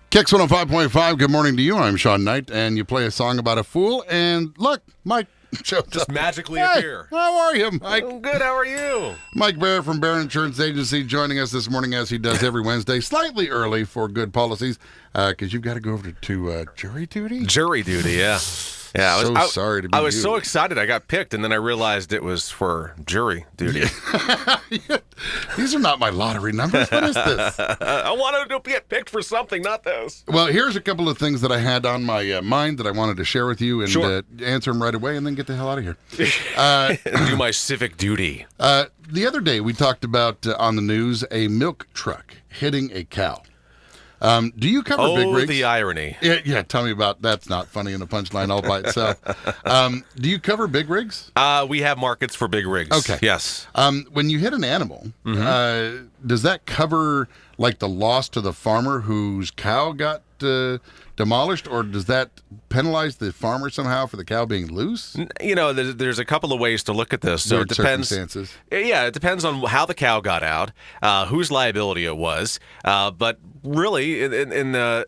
Kicks 105.5, good morning to you. I'm Sean Knight, and you play a song about a fool, and look, Mike shows Just up. magically Hey, appear. how are you, Mike? I'm good, how are you? Mike Barrett from Barrett Insurance Agency joining us this morning as he does every Wednesday, slightly early for good policies, because you've got to go over to jury duty? Jury duty, yeah. Yeah, Sorry to be I was you. so excited I got picked, and then I realized it was for jury duty. These are not my lottery numbers. What is this? I wanted to get picked for something, not this. Well, here's a couple of things that I had on my mind that I wanted to share with you and Sure. answer them right away and then get the hell out of here. Do my civic duty. The other day we talked about on the news a milk truck hitting a cow. Do you cover big rigs? The irony. Yeah, tell me about that's not funny in a punchline all by itself. Do you cover big rigs? We have markets for big rigs. Okay. Yes. When you hit an animal, does that cover like the loss to the farmer whose cow got demolished, or does that penalize the farmer somehow for the cow being loose? You know, there's a couple of ways to look at this. So Weird it depends. circumstances. Yeah, it depends on how the cow got out, whose liability it was. But really, in the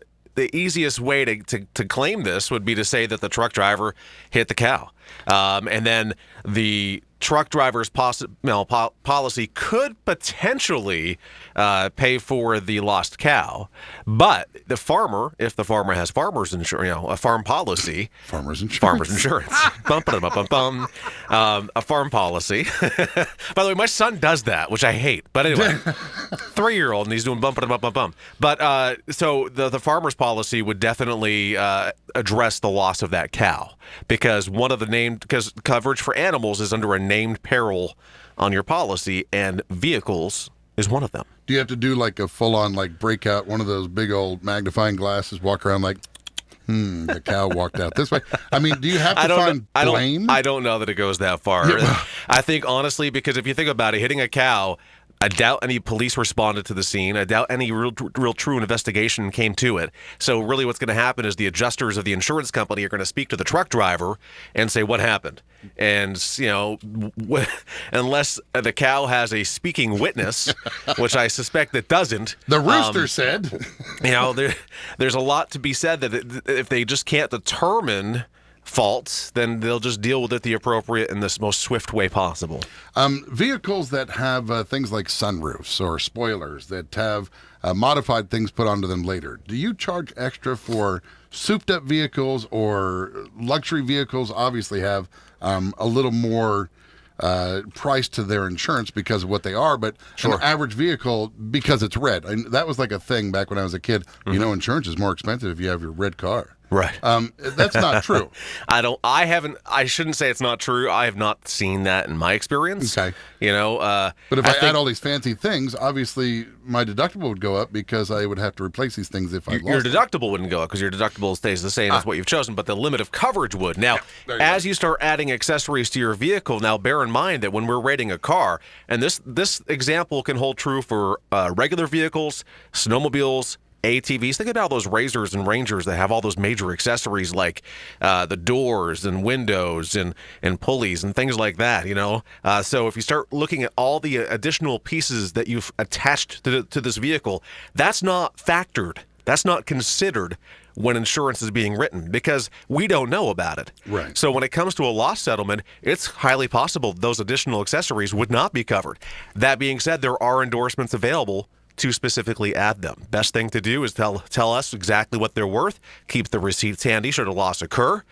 easiest way to claim this would be to say that the truck driver hit the cow, and then the truck driver's policy could potentially pay for the lost cow, but the farmer, if the farmer has farmer's insurance, a farm policy, Farmer's insurance. bum, ba, bum, bum, bum. A farm policy. By the way, my son does that, which I hate. But anyway, 3-year-old, and he's doing bum, ba, bum, bum, bum. But so the farmer's policy would definitely address the loss of that cow, because because coverage for animals is under a named peril on your policy, and vehicles is one of them. Do you have to do like a full-on like breakout, one of those big old magnifying glasses, walk around like, the cow walked out this way? I mean, do you have to find blame? I don't know that it goes that far. Yeah. I think, honestly, because if you think about it, hitting a cow, I doubt any police responded to the scene. I doubt any real true investigation came to it. So really what's going to happen is the adjusters of the insurance company are going to speak to the truck driver and say, what happened? And, unless the cow has a speaking witness, which I suspect it doesn't. The rooster said. There's a lot to be said that if they just can't determine faults, then they'll just deal with it the appropriate and the most swift way possible. Vehicles that have things like sunroofs or spoilers that have modified things put onto them later, do you charge extra for souped up vehicles, or luxury vehicles obviously have a little more price to their insurance because of what they are, but Sure. an average vehicle, because it's red, that was like a thing back when I was a kid. Mm-hmm. Insurance is more expensive if you have your red car. Right. That's not true. I shouldn't say it's not true. I have not seen that in my experience. Okay. But if I add all these fancy things, obviously my deductible would go up because I would have to replace these things if I lost your them. deductible wouldn't go up because your deductible stays the same as what you've chosen, but the limit of coverage would. Now, there you as you start adding accessories to your vehicle, now bear in mind that when we're rating a car, and this example can hold true for regular vehicles, snowmobiles, ATVs. Think about all those Razors and Rangers that have all those major accessories like the doors and windows and pulleys and things like that, So if you start looking at all the additional pieces that you've attached to this vehicle, that's not factored. That's not considered when insurance is being written because we don't know about it. Right. So when it comes to a loss settlement, it's highly possible those additional accessories would not be covered. That being said, there are endorsements available to specifically add them. Best thing to do is tell us exactly what they're worth. Keep the receipts handy should a loss occur.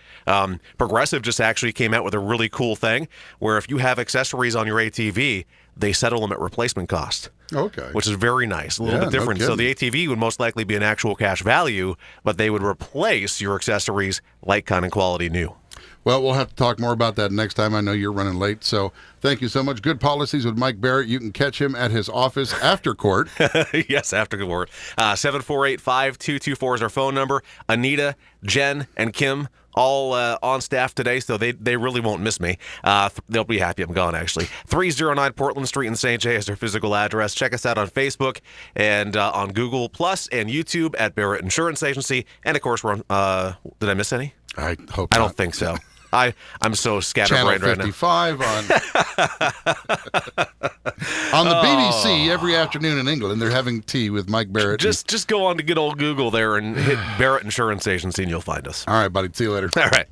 Progressive just actually came out with a really cool thing where if you have accessories on your ATV, they settle them at replacement cost. Okay. Which is very nice, a little Yeah, bit different. no So the kidding. ATV would most likely be an actual cash value, but they would replace your accessories like kind of quality new. Well, we'll have to talk more about that next time. I know you're running late, so thank you so much. Good Policies with Mike Barrett. You can catch him at his office after court. Yes, after court. 748-5224 is our phone number. Anita, Jen, and Kim all on staff today, so they really won't miss me. They'll be happy I'm gone, actually. 309 Portland Street in St. Jay is their physical address. Check us out on Facebook and on Google Plus and YouTube at Barrett Insurance Agency. And, of course, we're on, did I miss any? I hope I not. don't think so. I'm so Channel scatterbrained right now. 55 on the BBC every afternoon in England. They're having tea with Mike Barrett. Just go on to good old Google there and hit Barrett Insurance Agency, and you'll find us. All right, buddy. See you later. All right.